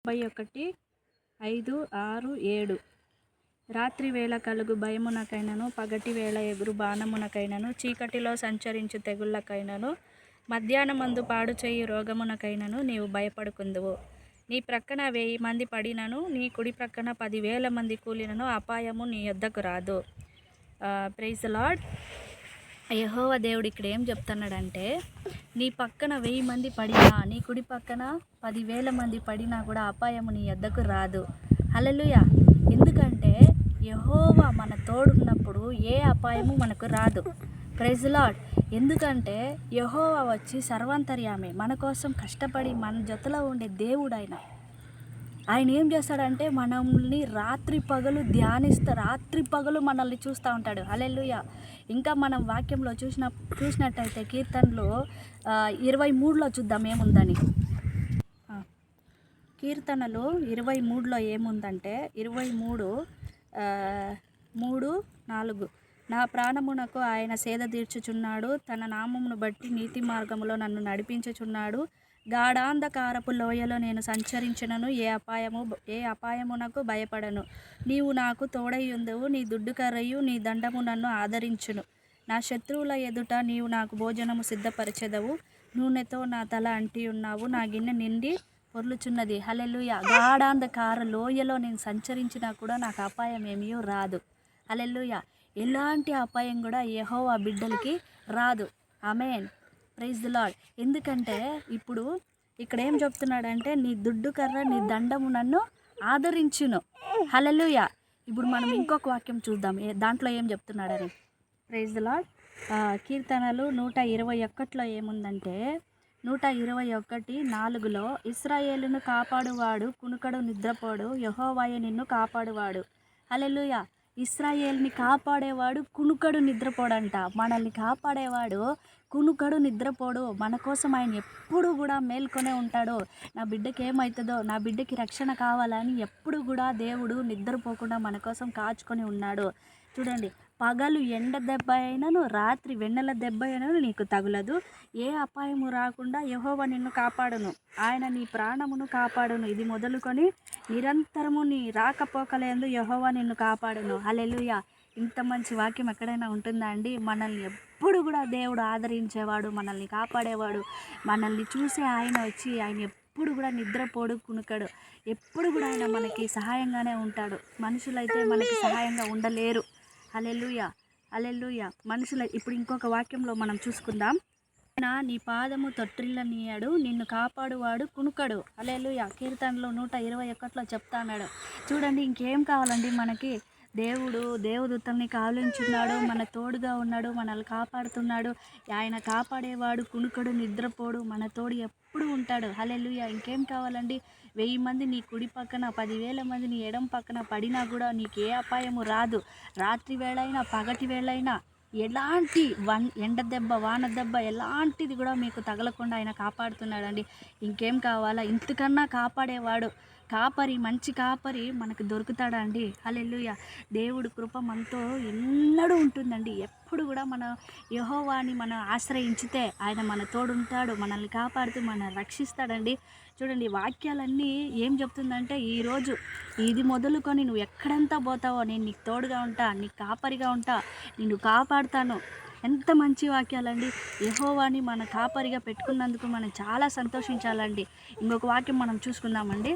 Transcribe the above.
41:5-6-7 రాత్రి వేళ కలుగు భయమునకైనను పగటి వేళ ఎగురు బాణమునకైనను చీకటిలో సంచరించు తెగుళ్ళకైనను మధ్యాహ్నమందు పాడు చేయు రోగమునకైనను నీవు భయపడకుందువు. నీ ప్రక్కన 1000 మంది పడినను నీ కుడి ప్రక్కన 10,000 మంది కూలినను అపాయము నీ యొద్దకు రాదు. Praise the lord. యెహోవా దేవుడు ఇక్కడ ఏం చెప్తున్నాడంటే, నీ పక్కన 1000 మంది పడినా నీ కుడి పక్కన 10,000 మంది పడినా కూడా అపాయము నీ యొద్దకు రాదు. హల్లెలూయా. ఎందుకంటే యెహోవా మన తోడున్నప్పుడు ఏ అపాయము మనకు రాదు. Praise lord. ఎందుకంటే యెహోవా వచ్చి సర్వాంతర్యామి, మన కోసం కష్టపడి మన జతలో ఉండే దేవుడు ఆయన ఏం చేస్తాడంటే మనల్ని రాత్రి పగలు రాత్రి పగలు మనల్ని చూస్తూ ఉంటాడు. హల్లెలూయా. ఇంకా మనం వాక్యంలో చూసినట్టయితే కీర్తనలు 23లో చూద్దాం ఏముందని. కీర్తనలు 23లో ఏముందంటే 23:3-4 నా ప్రాణమునకు ఆయన సేద తీర్చుచున్నాడు, తన నామమును బట్టి నీతి మార్గములో నన్ను నడిపించుచున్నాడు. గాఢాంధకారపు లోయలో నేను సంచరించినను ఏ అపాయమునకు భయపడను. నీవు నాకు తోడైయుందువు, నీ దుడ్డుకర్రయు నీ దండము నన్ను ఆదరించును. నా శత్రువుల ఎదుట నీవు నాకు భోజనము సిద్ధపరచెదవు. నూనెతో నా తల అంటియున్నావు, నా గిన్నె నిండి పొర్లుచున్నది. హల్లెలూయా. గాఢాంధకార లోయలో నేను సంచరించినా కూడా నాకు అపాయం ఏమీ రాదు. హల్లెలూయా. ఎలాంటి అపాయం కూడా యెహోవా బిడ్డలకి రాదు. ఆమేన్. Praise the Lord. ఎందుకంటే ఇప్పుడు ఇక్కడ ఏం చెప్తున్నాడంటే, నీ దుడ్డు కర్ర నీ దండము నన్ను ఆదరించును. హల్లెలూయా. ఇప్పుడు మనం ఇంకొక వాక్యం చూద్దాం దాంట్లో ఏం చెప్తున్నాడని. Praise the lord. కీర్తనలు 121లో ఏముందంటే 121:4 ఇశ్రాయేలును కాపాడువాడు కునుకడు నిద్రపోడు, యెహోవాయే నిన్ను కాపాడువాడు. హల్లెలూయా. ఇశ్రాయేల్ని కాపాడేవాడు కునుకడు నిద్రపోడంట. మనల్ని కాపాడేవాడు కునుకడు నిద్రపోడు. మన కోసం ఆయన ఎప్పుడు కూడా మేల్కొనే ఉంటాడు. నా బిడ్డకి ఏమవుతుందో, నా బిడ్డకి రక్షణ కావాలని ఎప్పుడు కూడా దేవుడు నిద్రపోకుండా మన కోసం కాచుకొని ఉన్నాడు. చూడండి, పగలు ఎండ దెబ్బ అయినను రాత్రి వెన్నెల దెబ్బ అయినను నీకు తగులదు. ఏ అపాయము రాకుండా యెహోవా నిన్ను కాపాడును. ఆయన నీ ప్రాణమును కాపాడును. ఇది మొదలుకొని నిరంతరము నీ రాకపోకలందు యెహోవా నిన్ను కాపాడును. హల్లెలూయా. ఇంత మంచి వాక్యం ఎక్కడైనా ఉంటుందా అండి? మనల్ని ఎప్పుడు కూడా దేవుడు ఆదరించేవాడు, మనల్ని కాపాడేవాడు. మనల్ని చూసే ఆయన వచ్చి ఆయన ఎప్పుడు కూడా నిద్రపోడు, కునుకడు. ఎప్పుడు కూడా ఆయన మనకి సహాయంగానే ఉంటాడు. మనుషులైతే మనకి సహాయంగా ఉండలేరు. హల్లెలూయా. హల్లెలూయా. ఇప్పుడు ఇంకొక వాక్యంలో మనం చూసుకుందాం. ఆయన నీ పాదము తొట్టిల్లనీయడు, నిన్ను కాపాడువాడు కునుకడు. హల్లెలూయా. కీర్తనలు 121లో చెప్తాన్నాడు. చూడండి, ఇంకేం కావాలండి మనకి? దేవుడు దేవదూతల్ని కావలించున్నాడు, మన తోడుగా ఉన్నాడు, మనల్ని కాపాడుతున్నాడు. ఆయన కాపాడేవాడు కునుకడు నిద్రపోడు, మన తోడు ఎప్పుడు ఉంటాడు. హల్లెలూయా. ఇంకేం కావాలండి? 1000 మంది నీ కుడి పక్కన 10,000 మంది నీ ఎడం పక్కన పడినా కూడా నీకు ఏ అపాయము రాదు. రాత్రి వేళైనా పగటి వేళైనా ఎలాంటి ఎండ దెబ్బ వాన దెబ్బ ఎలాంటిది కూడా మీకు తగలకుండా ఆయన కాపాడుతున్నాడండి. ఇంకేం కావాలా? ఇంతకన్నా కాపాడేవాడు మంచి కాపరి మనకు దొరుకుతాడా అండి? హల్లెలూయా. దేవుడు కృప మనతో ఎన్నడూ ఉంటుందండి. ఎప్పుడు కూడా మన యెహోవాని మనం ఆశ్రయించితే ఆయన మన తోడుంటాడు, మనల్ని కాపాడుతూ మనల్ని రక్షిస్తాడండి. చూడండి, వాక్యాలన్నీ ఏం చెప్తుందంటే, ఈరోజు ఇది మొదలుకొని నువ్వు ఎక్కడంతా పోతావో నేను నీకు తోడుగా ఉంటా, నీకు కాపరిగా ఉంటా, నిన్ను కాపాడుతాను. ఎంత మంచి వాక్యాలండి. యెహోవాని మన కాపరిగా పెట్టుకున్నందుకు మనం చాలా సంతోషించాలండి. ఇంకొక వాక్యం మనం చూసుకుందామండి.